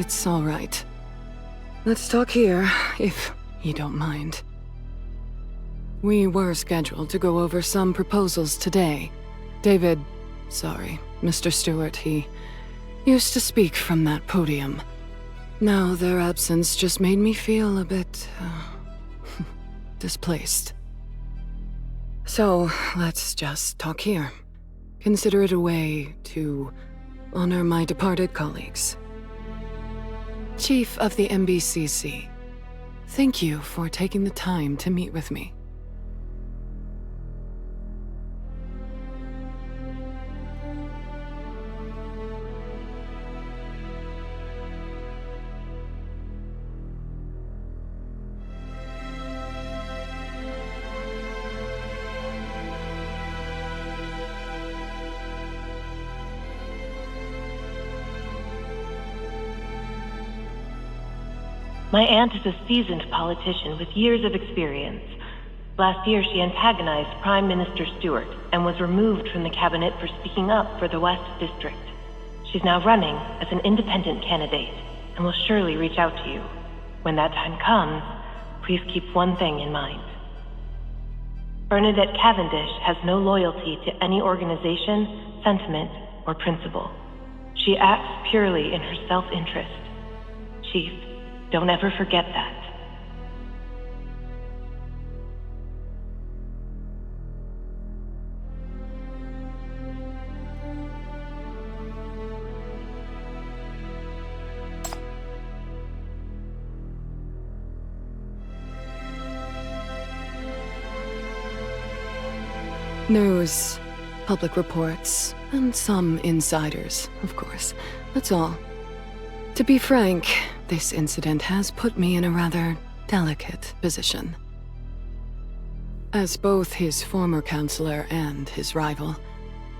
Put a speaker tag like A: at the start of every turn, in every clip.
A: It's all right. Let's talk here, if you don't mind. We were scheduled to go over some proposals today. Mr. Stewart, he used to speak from that podium. Now their absence just made me feel a bit, displaced. So, let's just talk here. Consider it a way to honor my departed colleagues. Chief of the MBCC, thank you for taking the time to meet with me.
B: My aunt is a seasoned politician with years of experience. Last year, she antagonized Prime Minister Stewart and was removed from the cabinet for speaking up for the West District. She's now running as an independent candidate and will surely reach out to you. When that time comes, please keep one thing in mind. Bernadette Cavendish has no loyalty to any organization, sentiment, or principle. She acts purely in her self-interest. Chief, don't ever forget that.
A: News, public reports, and some insiders, of course. That's all. To be frank, this incident has put me in a rather delicate position. As both his former counselor and his rival,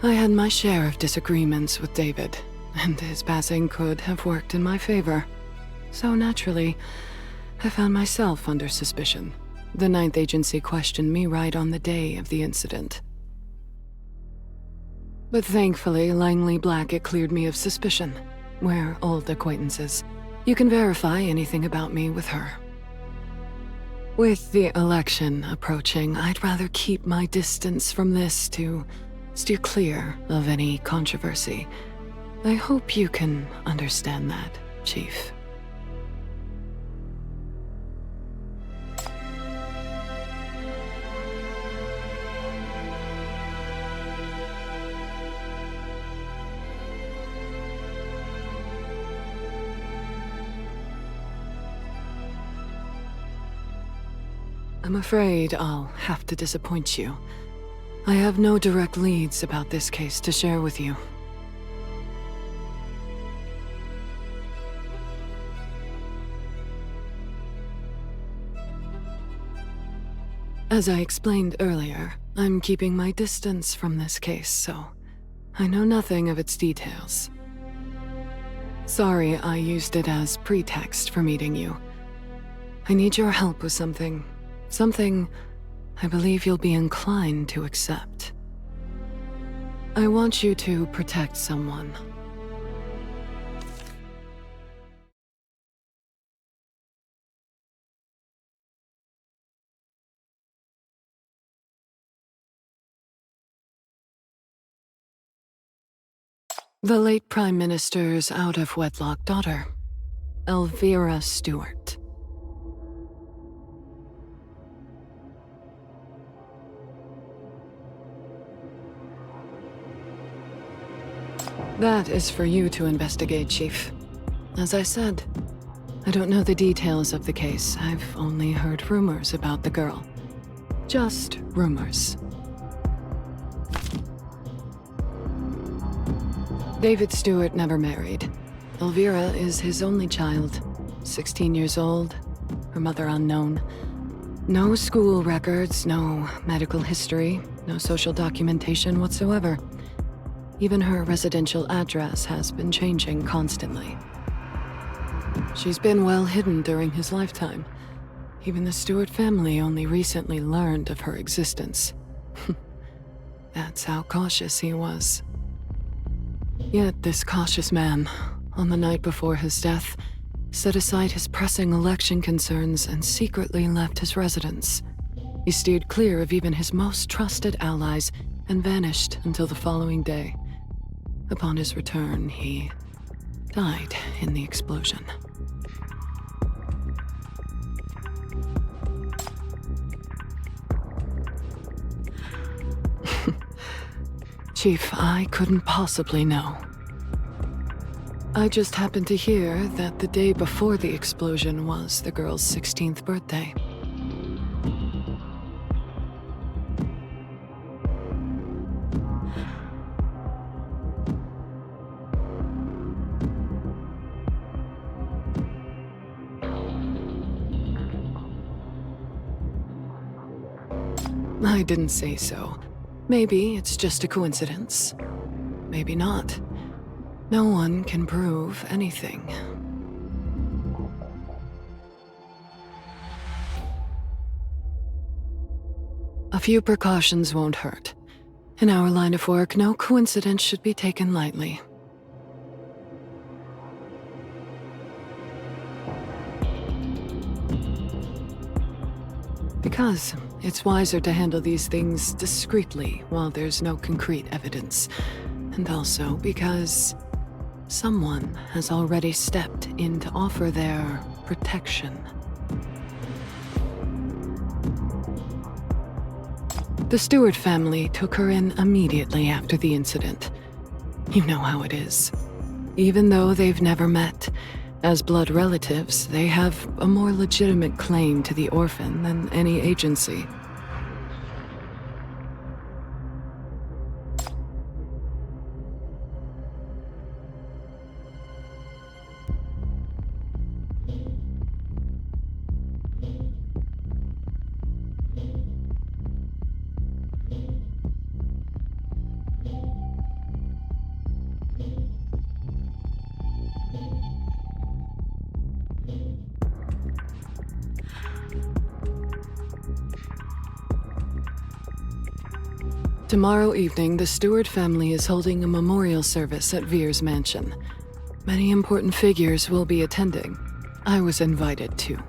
A: I had my share of disagreements with David, and his passing could have worked in my favor. So naturally, I found myself under suspicion. The Ninth Agency questioned me right on the day of the incident. But thankfully, Langley Blackett cleared me of suspicion. We're old acquaintances. You can verify anything about me with her. With the election approaching, I'd rather keep my distance from this to steer clear of any controversy. I hope you can understand that, Chief. I'm afraid I'll have to disappoint you. I have no direct leads about this case to share with you. As I explained earlier, I'm keeping my distance from this case, so I know nothing of its details. Sorry I used it as pretext for meeting you. I need your help with something I believe you'll be inclined to accept. I want you to protect someone. The late Prime Minister's out-of-wedlock daughter, Elvira Stewart. That is for you to investigate, Chief. As I said, I don't know the details of the case. I've only heard rumors about the girl. Just rumors. David Stewart never married. Elvira is his only child, 16 years old, her mother unknown. No school records, no medical history, no social documentation whatsoever. Even her residential address has been changing constantly. She's been well hidden during his lifetime. Even the Stewart family only recently learned of her existence. That's how cautious he was. Yet this cautious man, on the night before his death, set aside his pressing election concerns and secretly left his residence. He steered clear of even his most trusted allies and vanished until the following day. Upon his return, he died in the explosion. Chief, I couldn't possibly know. I just happened to hear that the day before the explosion was the girl's 16th birthday. I didn't say so. Maybe it's just a coincidence. Maybe not. No one can prove anything. A few precautions won't hurt. In our line of work, no coincidence should be taken lightly. Because it's wiser to handle these things discreetly while there's no concrete evidence. And also because someone has already stepped in to offer their protection. The Stewart family took her in immediately after the incident. You know how it is. Even though they've never met, as blood relatives, they have a more legitimate claim to the orphan than any agency. Tomorrow evening, the Stewart family is holding a memorial service at Veer's mansion. Many important figures will be attending. I was invited too.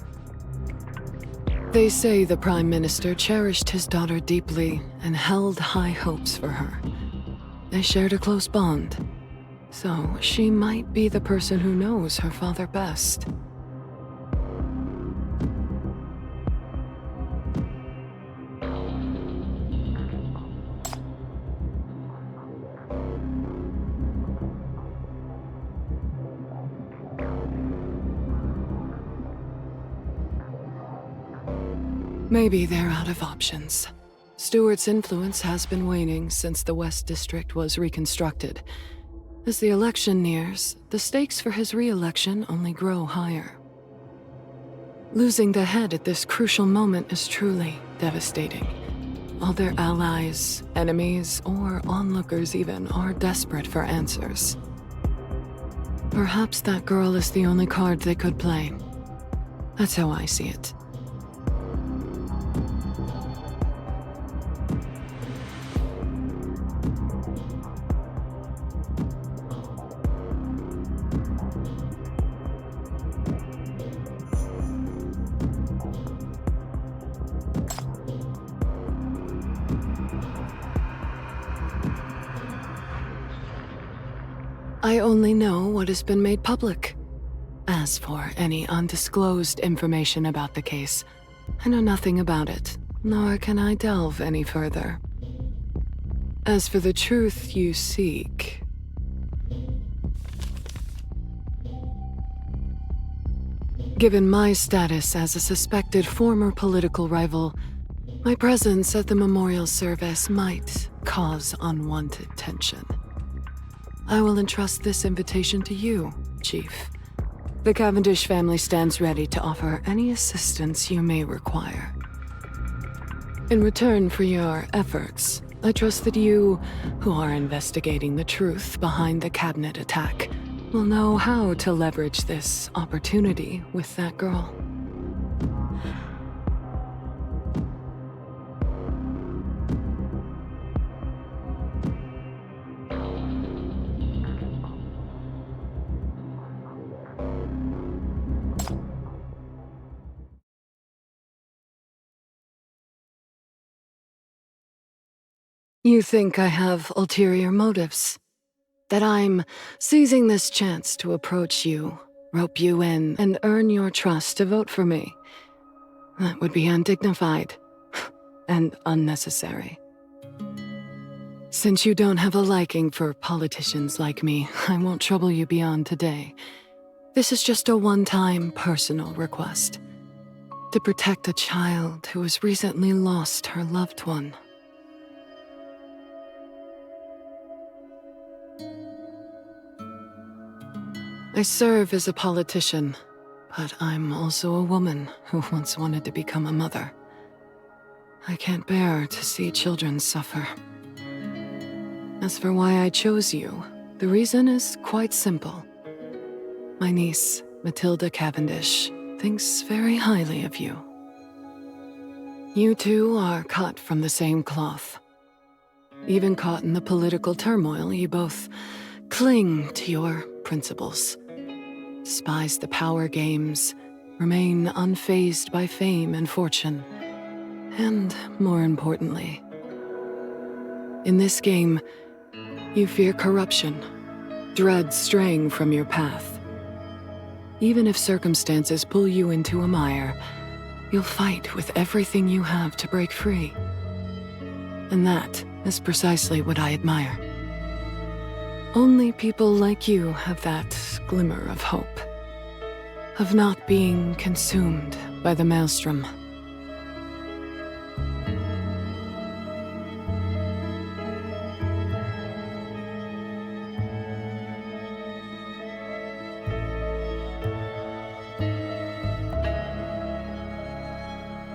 A: They say the Prime Minister cherished his daughter deeply and held high hopes for her. They shared a close bond. So she might be the person who knows her father best. Maybe they're out of options. Stewart's influence has been waning since the West District was reconstructed. As the election nears, the stakes for his re-election only grow higher. Losing the head at this crucial moment is truly devastating. All their allies, enemies, or onlookers even are desperate for answers. Perhaps that girl is the only card they could play. That's how I see it. I only know what has been made public. As for any undisclosed information about the case, I know nothing about it, nor can I delve any further. As for the truth you seek, given my status as a suspected former political rival, my presence at the memorial service might cause unwanted tension. I will entrust this invitation to you, Chief. The Cavendish family stands ready to offer any assistance you may require. In return for your efforts, I trust that you, who are investigating the truth behind the cabinet attack, will know how to leverage this opportunity with that girl. You think I have ulterior motives? That I'm seizing this chance to approach you, rope you in, and earn your trust to vote for me? That would be undignified and unnecessary. Since you don't have a liking for politicians like me, I won't trouble you beyond today. This is just a one-time personal request. To protect a child who has recently lost her loved one. I serve as a politician, but I'm also a woman who once wanted to become a mother. I can't bear to see children suffer. As for why I chose you, the reason is quite simple. My niece, Matilda Cavendish, thinks very highly of you. You two are cut from the same cloth. Even caught in the political turmoil, you both cling to your principles. Despise the power games, remain unfazed by fame and fortune. And more importantly, in this game, you fear corruption, dread straying from your path. Even if circumstances pull you into a mire, you'll fight with everything you have to break free. And that is precisely what I admire. Only people like you have that glimmer of hope, of not being consumed by the maelstrom.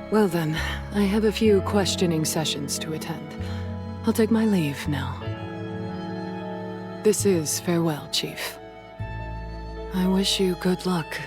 A: Well then, I have a few questioning sessions to attend. I'll take my leave now. This is farewell, Chief. I wish you good luck.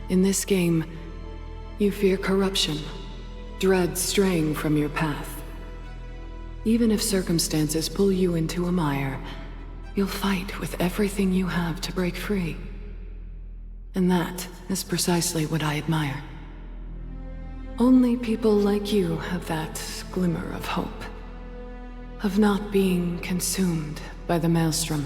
A: In this game, you fear corruption, dread straying from your path. Even if circumstances pull you into a mire, you'll fight with everything you have to break free. And that is precisely what I admire. Only people like you have that glimmer of hope, of not being consumed by the maelstrom.